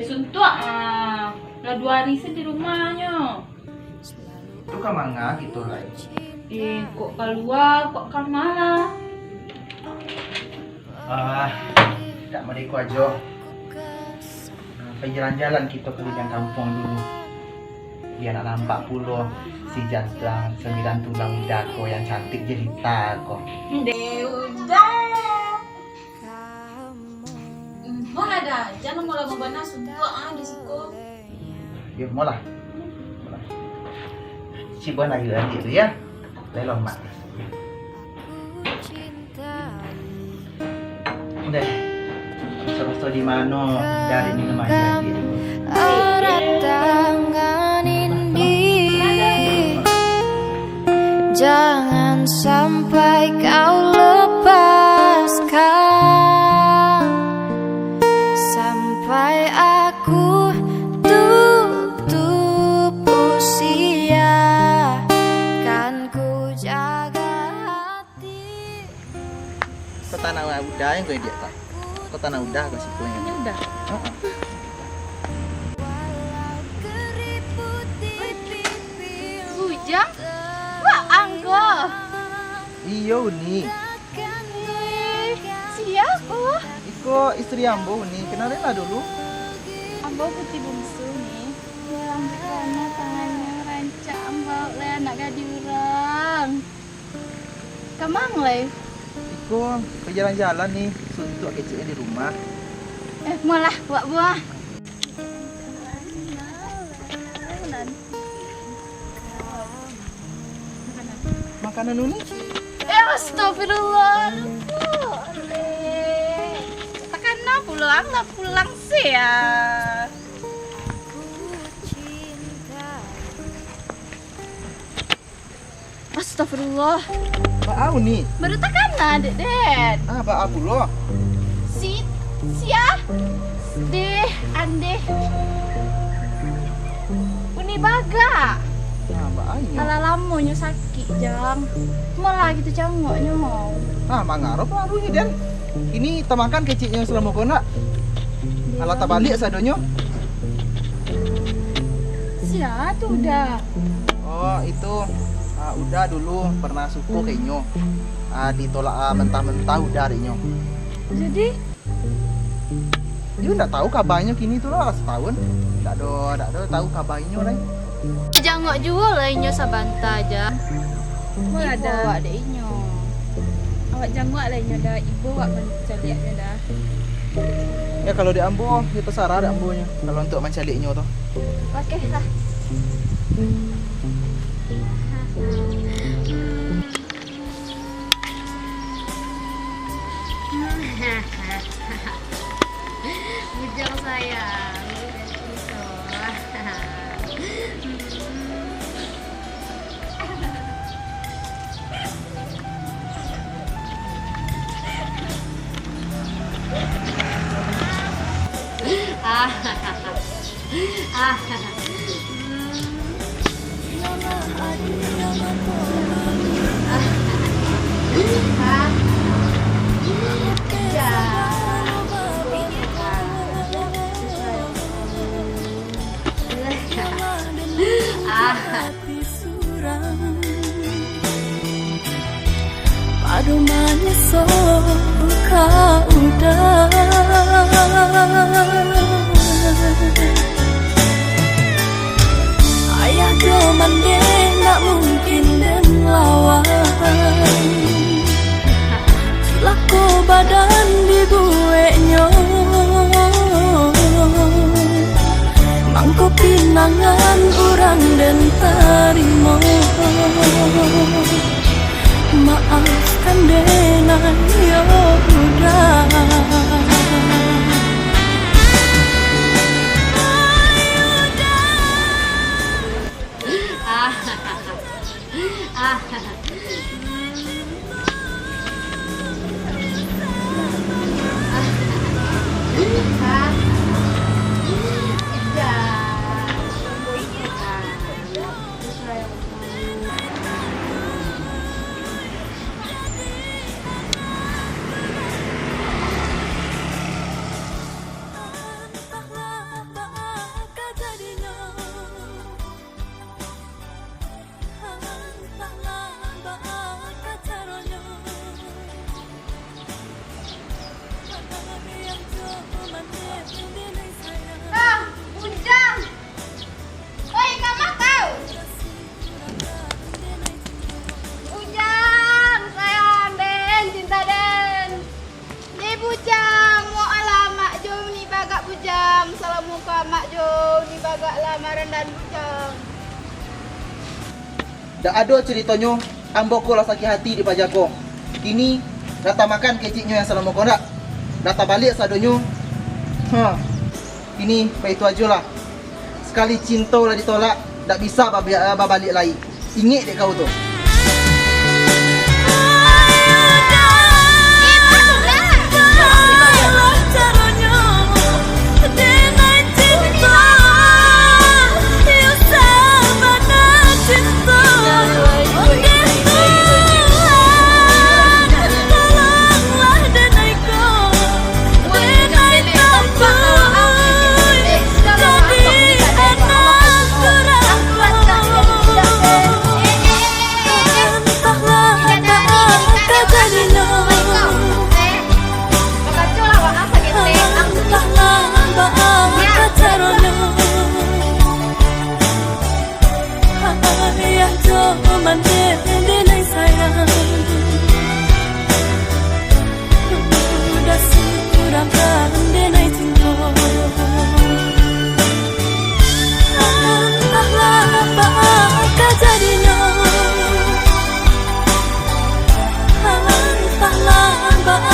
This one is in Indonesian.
suntuk lah 2 hari sih di rumahnya. Itu kan manga gitu lah. Kok keluar, kok kan malah. Tak mereka aja. Pergi jalan-jalan kita ke hujan kampung dulu. Dia nak nampak pula si jantan 9 tulang dako yang cantik jelita kok. Udah. Mana dah, jangan mulai membana suntuk di situ. Yuk mula. Ciba lagi adik tu ya. Lelong mak. Udah. Serasa di mana dari minum aja dia. Erat tangan ini, jangan sampai kau lepaskan, sampai aku tutup usia, kan ku jaga hati. Kau tanah udah yang kau dia tak? Kau tanah udah kau sih kau yang Ini udah. Bujang? Wah, anggo. Iyo ni. Siapa? Iko istri ambo ni. Kenalin lah dulu. Ambo putih bungsu nih. Yang karena tangannya rancak ambo le anak gadi orang. Kemang le? Iko perjalan-jalan nih. Suntuk kecilnya di rumah. Malah buah-buah. Makanan ini? Astagfirullah. Tekan pulang sih ya. Astagfirullah. Bau nih. Baru tekan Dek. Bau lo. Sia deh ande uni baga Bau. ala lamonyo sakit jang malah gitu cangoknya mau Mangarop barunya dan ini temakan kecilnya selama kona. Kalau tak balik sadonyo. sia tuh udah Oh itu udah dulu pernah suku kayaknya. Ditolak mentah-mentah udah harinya. jadi Dia enggak tahu kabarnya kini tuh lah setahun. Enggak ada tahu kabarnya lah. Jangok juga lah inyo sabanta aja. mau Ibu ada awak ada inyo. awak jangok lainnya dah ibu awak mencaliaknya dah Ya kalau di Ambo, dia terserah di Ambonya. Kalau untuk mencaliknya tuh. oke lah Bujang sayang. Padu manis kau udah ayah doman deh nak mungkin dan lawan laku badan di bueknya mangko pinangan orang dan tarimo maafkan denan ya udah agak lamaran dan bujang. Dah ada ceritanya amboko lah sakit hati di pajako. Kini datang makan keciknya yang salah mokon dak. Datang balik sadonyo. Kini baik itu aja lah. Sekali cinta lah ditolak, tak bisa balik lagi. Ingat dek kau tu. Entahlah apa